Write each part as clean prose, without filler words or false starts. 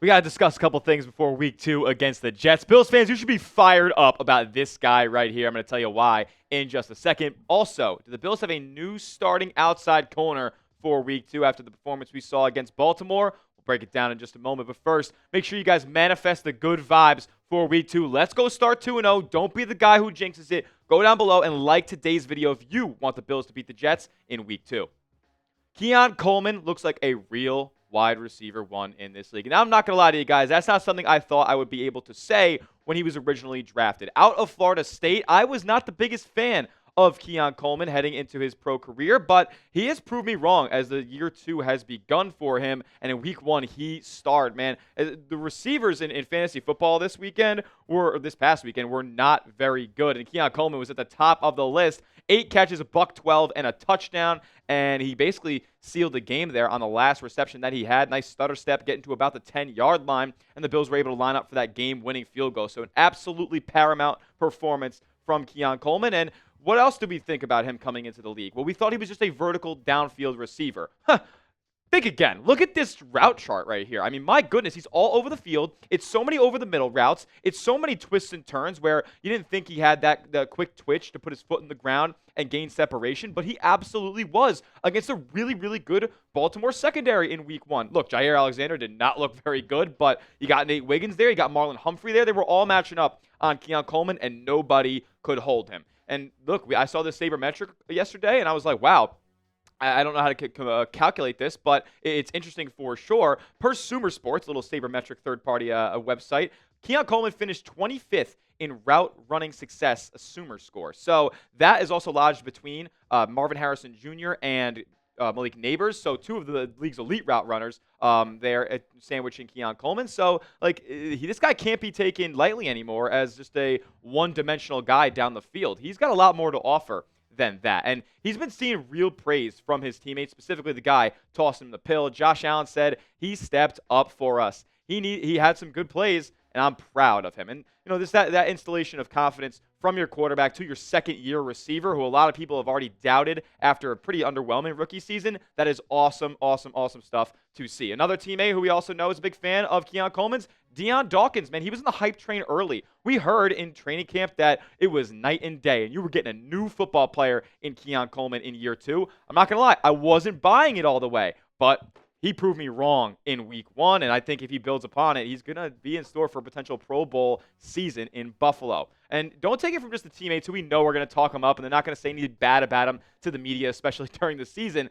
We got to discuss a couple things before week 2 against the Jets. Bills fans, you should be fired up about this guy right here. I'm going to tell you why in just a second. Also, do the Bills have a new starting outside corner for week 2 after the performance we saw against Baltimore? We'll break it down in just a moment. But first, make sure you guys manifest the good vibes for week 2. Let's go start 2-0. Don't be the guy who jinxes it. Go down below and like today's video if you want the Bills to beat the Jets in week 2. Keon Coleman looks like a real wide receiver 1 in this league. Now, I'm not going to lie to you guys. That's not something I thought I would be able to say when he was originally drafted. Out of Florida State, I was not the biggest fan of Keon Coleman heading into his pro career, but he has proved me wrong as the year 2 has begun for him, and in week 1, he starred, man. The receivers in fantasy football this past weekend were not very good, and Keon Coleman was at the top of the list. 8 catches, $112, and a touchdown, and he basically sealed the game there on the last reception that he had. Nice stutter step, getting to about the 10-yard line, and the Bills were able to line up for that game-winning field goal. So an absolutely paramount performance from Keon Coleman. And what else do we think about him coming into the league? Well, we thought he was just a vertical downfield receiver. Think again. Look at this route chart right here. I mean, my goodness, he's all over the field. It's so many over-the-middle routes. It's so many twists and turns where you didn't think he had the quick twitch to put his foot in the ground and gain separation, but he absolutely was against a really, really good Baltimore secondary in week 1. Look, Jair Alexander did not look very good, but you got Nate Wagons there. You got Marlon Humphrey there. They were all matching up on Keon Coleman, and nobody could hold him. And look, I saw this sabermetric yesterday, and I was like, wow. I don't know how to calculate this, but it's interesting for sure. Per Sumer Sports, a little sabermetric third-party website, Keon Coleman finished 25th in route running success, a Sumer score. So that is also lodged between Marvin Harrison Jr. and Malik Neighbors. So 2 of the league's elite route runners there at sandwiching Keon Coleman. So this guy can't be taken lightly anymore as just a one-dimensional guy down the field. He's got a lot more to offer than that. And he's been seeing real praise from his teammates, specifically the guy tossing him the pill. Josh Allen said he stepped up for us. He had some good plays, and I'm proud of him. And that installation of confidence from your quarterback to your second-year receiver, who a lot of people have already doubted after a pretty underwhelming rookie season, that is awesome, awesome, awesome stuff to see. Another teammate who we also know is a big fan of Keon Coleman's, Dion Dawkins, man. He was in the hype train early. We heard in training camp that it was night and day, and you were getting a new football player in Keon Coleman in year 2. I'm not going to lie, I wasn't buying it all the way, but he proved me wrong in week 1, and I think if he builds upon it, he's going to be in store for a potential Pro Bowl season in Buffalo. And don't take it from just the teammates who we know are going to talk him up, and they're not going to say anything bad about him to the media, especially during the season.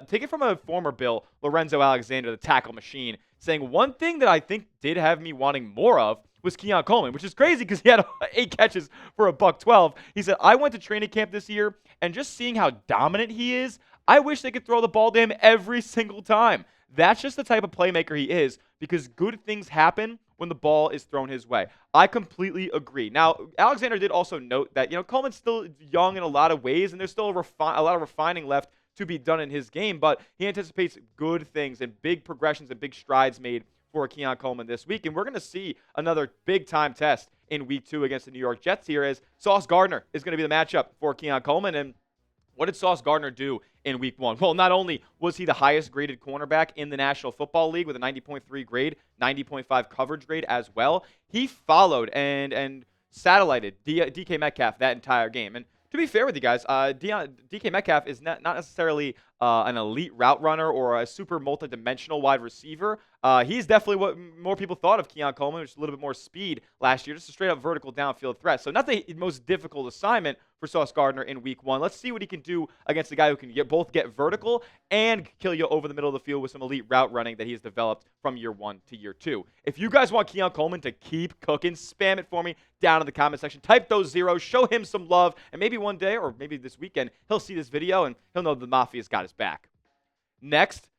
Take it from a former Bill, Lorenzo Alexander, the tackle machine, saying one thing that I think did have me wanting more of was Keon Coleman, which is crazy because he had 8 catches for $112. He said, I went to training camp this year, and just seeing how dominant he is, I wish they could throw the ball to him every single time. That's just the type of playmaker he is, because good things happen when the ball is thrown his way. I completely agree. Now, Alexander did also note that, Coleman's still young in a lot of ways, and there's still a lot of refining left to be done in his game, but he anticipates good things and big progressions and big strides made for Keon Coleman this week. And we're going to see another big-time test in week 2 against the New York Jets here, as Sauce Gardner is going to be the matchup for Keon Coleman. And what did Sauce Gardner do in week 1? Well, not only was he the highest graded cornerback in the National Football League with a 90.3 grade, 90.5 coverage grade as well, he followed and satellited DK Metcalf that entire game. And to be fair with you guys, DK Metcalf is not necessarily an elite route runner or a super multi-dimensional wide receiver. He's definitely what more people thought of Keon Coleman, which is a little bit more speed last year, just a straight-up vertical downfield threat. So not the most difficult assignment for Sauce Gardner in week 1. Let's see what he can do against a guy who can both get vertical and kill you over the middle of the field with some elite route running that he's developed from year 1 to year 2. If you guys want Keon Coleman to keep cooking, spam it for me down in the comment section. Type those zeros, show him some love, and maybe one day or maybe this weekend he'll see this video and he'll know the Mafia's got his back. Next,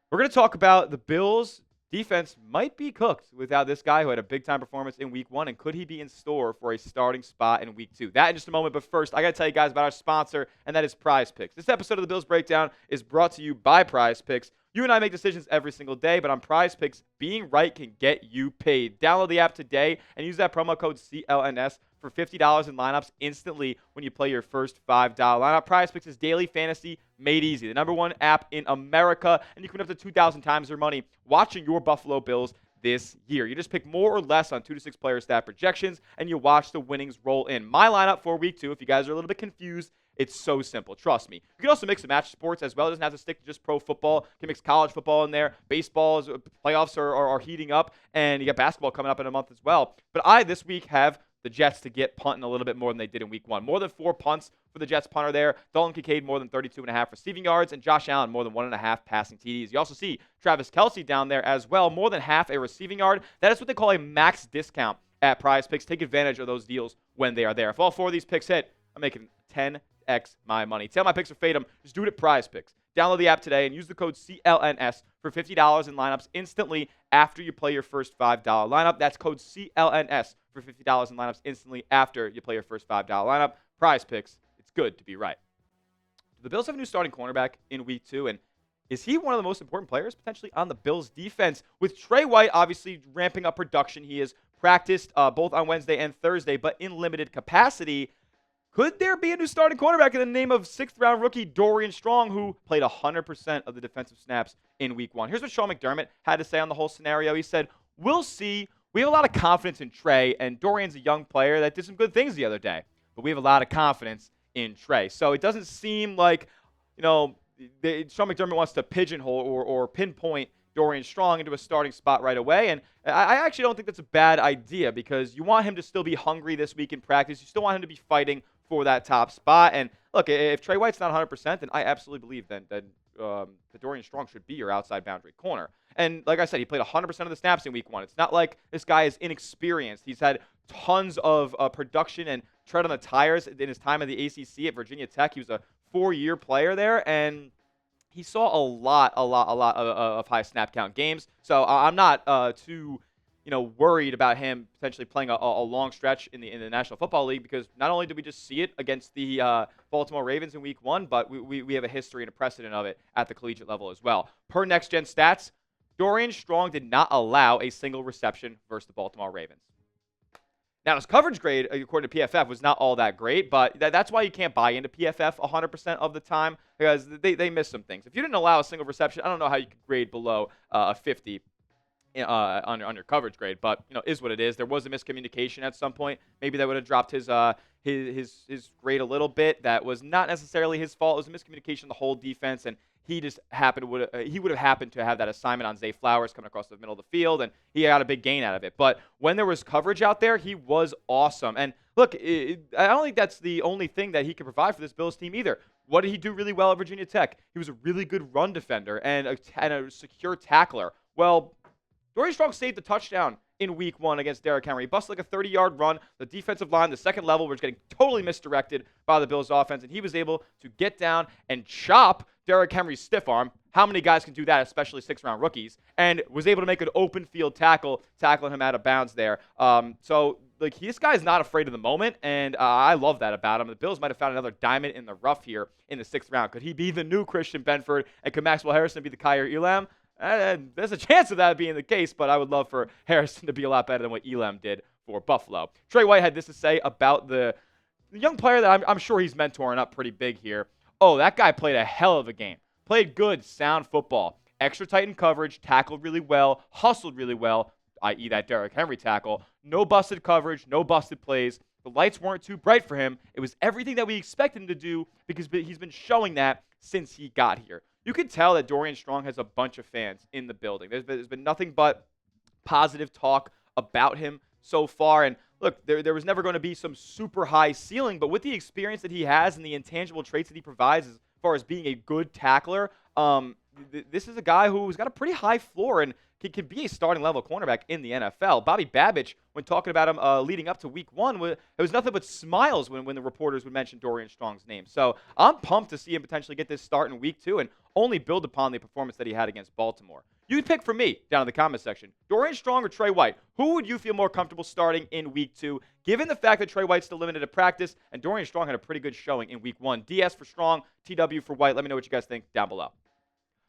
we're going to talk about the Bills' defense might be cooked without this guy who had a big-time performance in week 1, and could he be in store for a starting spot in week 2? That in just a moment, but first, I got to tell you guys about our sponsor, and that is Prize Picks. This episode of the Bills Breakdown is brought to you by Prize Picks. You and I make decisions every single day, but on Prize Picks, being right can get you paid. Download the app today and use that promo code CLNS for $50 in lineups instantly when you play your first $5 lineup. Prize Picks is daily fantasy made easy. The #1 app in America, and you can win up to 2,000 times your money watching your Buffalo Bills this year. You just pick more or less on 2 to 6 player stat projections, and you watch the winnings roll in. My lineup for week 2, if you guys are a little bit confused, it's so simple. Trust me. You can also mix and match sports as well. It doesn't have to stick to just pro football. You can mix college football in there. Baseball, playoffs are heating up, and you got basketball coming up in a month as well. But I, this week, have the Jets to get punting a little bit more than they did in week 1. More than 4 punts for the Jets punter there. Dalton Kincaid more than 32.5 receiving yards, and Josh Allen more than 1.5 passing TDs. You also see Travis Kelce down there as well, more than half a receiving yard. That is what they call a max discount at Prize Picks. Take advantage of those deals when they are there. If all 4 of these picks hit, I'm making 10x my money. Tell my picks are fade 'em. Just do it at Prize Picks. Download the app today and use the code CLNS for $50 in lineups instantly after you play your first $5 lineup. That's code CLNS for $50 in lineups instantly after you play your first $5 lineup. Prize Picks, it's good to be right. The Bills have a new starting cornerback in week 2, and is he one of the most important players potentially on the Bills defense? With Trey White obviously ramping up production, he has practiced both on Wednesday and Thursday, but in limited capacity. Could there be a new starting cornerback in the name of 6th-round rookie Dorian Strong, who played 100% of the defensive snaps in week 1? Here's what Sean McDermott had to say on the whole scenario. He said, "We'll see. We have a lot of confidence in Trey, and Dorian's a young player that did some good things the other day. But we have a lot of confidence in Trey." So it doesn't seem like, Sean McDermott wants to pigeonhole or pinpoint Dorian Strong into a starting spot right away. And I actually don't think that's a bad idea, because you want him to still be hungry this week in practice. You still want him to be fighting for that top spot. And look, if Trey White's not 100%, then I absolutely believe that Dorian Strong should be your outside boundary corner. And like I said, he played 100% of the snaps in week 1. It's not like this guy is inexperienced. He's had tons of production and tread on the tires in his time at the ACC at Virginia Tech. He was a 4-year player there, and he saw a lot of high snap count games. So I'm not too worried about him potentially playing a long stretch in the National Football League, because not only did we just see it against the Baltimore Ravens in week 1, but we have a history and a precedent of it at the collegiate level as well. Per Next Gen Stats, Dorian Strong did not allow a single reception versus the Baltimore Ravens. Now, his coverage grade, according to PFF, was not all that great, but that's why you can't buy into PFF 100% of the time, because they miss some things. If you didn't allow a single reception, I don't know how you could grade below a 50 on your coverage grade, but is what it is. There was a miscommunication at some point. Maybe that would have dropped his grade a little bit. That was not necessarily his fault. It was a miscommunication of the whole defense, and he just would have happened to have that assignment on Zay Flowers coming across the middle of the field, and he got a big gain out of it. But when there was coverage out there, he was awesome. And look, I don't think that's the only thing that he could provide for this Bills team either. What did he do really well at Virginia Tech? He was a really good run defender and a secure tackler. Well, Dorian Strong saved the touchdown in week 1 against Derrick Henry. He busted like a 30-yard run. The defensive line, the second level, was getting totally misdirected by the Bills' offense, and he was able to get down and chop Derrick Henry's stiff arm. How many guys can do that, especially 6th-round rookies? And was able to make an open field tackling him out of bounds there. This guy's not afraid of the moment, and I love that about him. The Bills might have found another diamond in the rough here in the 6th round. Could he be the new Christian Benford, and could Maxwell Harrison be the Kyer Elam? There's a chance of that being the case, but I would love for Harrison to be a lot better than what Elam did for Buffalo. Trey White had this to say about the young player that I'm sure he's mentoring up pretty big here. Oh, that guy played a hell of a game. Played good, sound football. Extra tight in coverage, tackled really well, hustled really well, i.e. that Derrick Henry tackle. No busted coverage, no busted plays. The lights weren't too bright for him. It was everything that we expected him to do, because he's been showing that since he got here. You can tell that Dorian Strong has a bunch of fans in the building. There's been nothing but positive talk about him so far. And look, there was never going to be some super high ceiling, but with the experience that he has and the intangible traits that he provides as far as being a good tackler, this is a guy who's got a pretty high floor and can be a starting level cornerback in the NFL. Bobby Babich, when talking about him leading up to week 1, it was nothing but smiles when the reporters would mention Dorian Strong's name. So I'm pumped to see him potentially get this start in week 2 and only build upon the performance that he had against Baltimore. You can pick for me down in the comment section. Dorian Strong or Trey White? Who would you feel more comfortable starting in week 2, given the fact that Trey White's still limited to practice and Dorian Strong had a pretty good showing in week 1? DS for Strong, TW for White. Let me know what you guys think down below.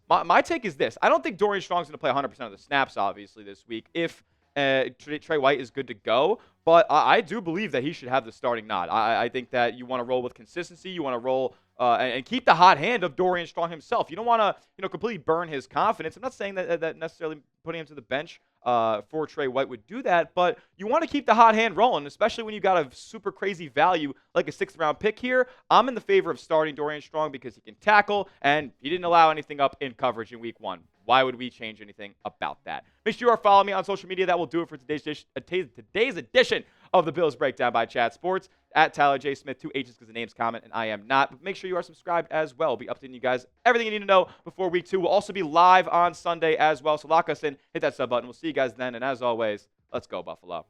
My take is this. I don't think Dorian Strong's going to play 100% of the snaps, obviously, this week if Trey White is good to go. But I do believe that he should have the starting nod. I think that you want to roll with consistency. You want to roll and keep the hot hand of Dorian Strong himself. You don't want to completely burn his confidence. I'm not saying that necessarily putting him to the bench for Trey White would do that, but you want to keep the hot hand rolling, especially when you got a super crazy value like a 6th-round pick here. I'm in the favor of starting Dorian Strong because he can tackle, and he didn't allow anything up in coverage in week 1. Why would we change anything about that? Make sure you are following me on social media. That will do it for today's edition of the Bills Breakdown by Chat Sports. At Tyler J. Smith, 2 H's because the name's common and I am not. But make sure you are subscribed as well. We'll be updating you guys everything you need to know before week 2. We'll also be live on Sunday as well. So lock us in, hit that sub button. We'll see you guys then. And as always, let's go, Buffalo.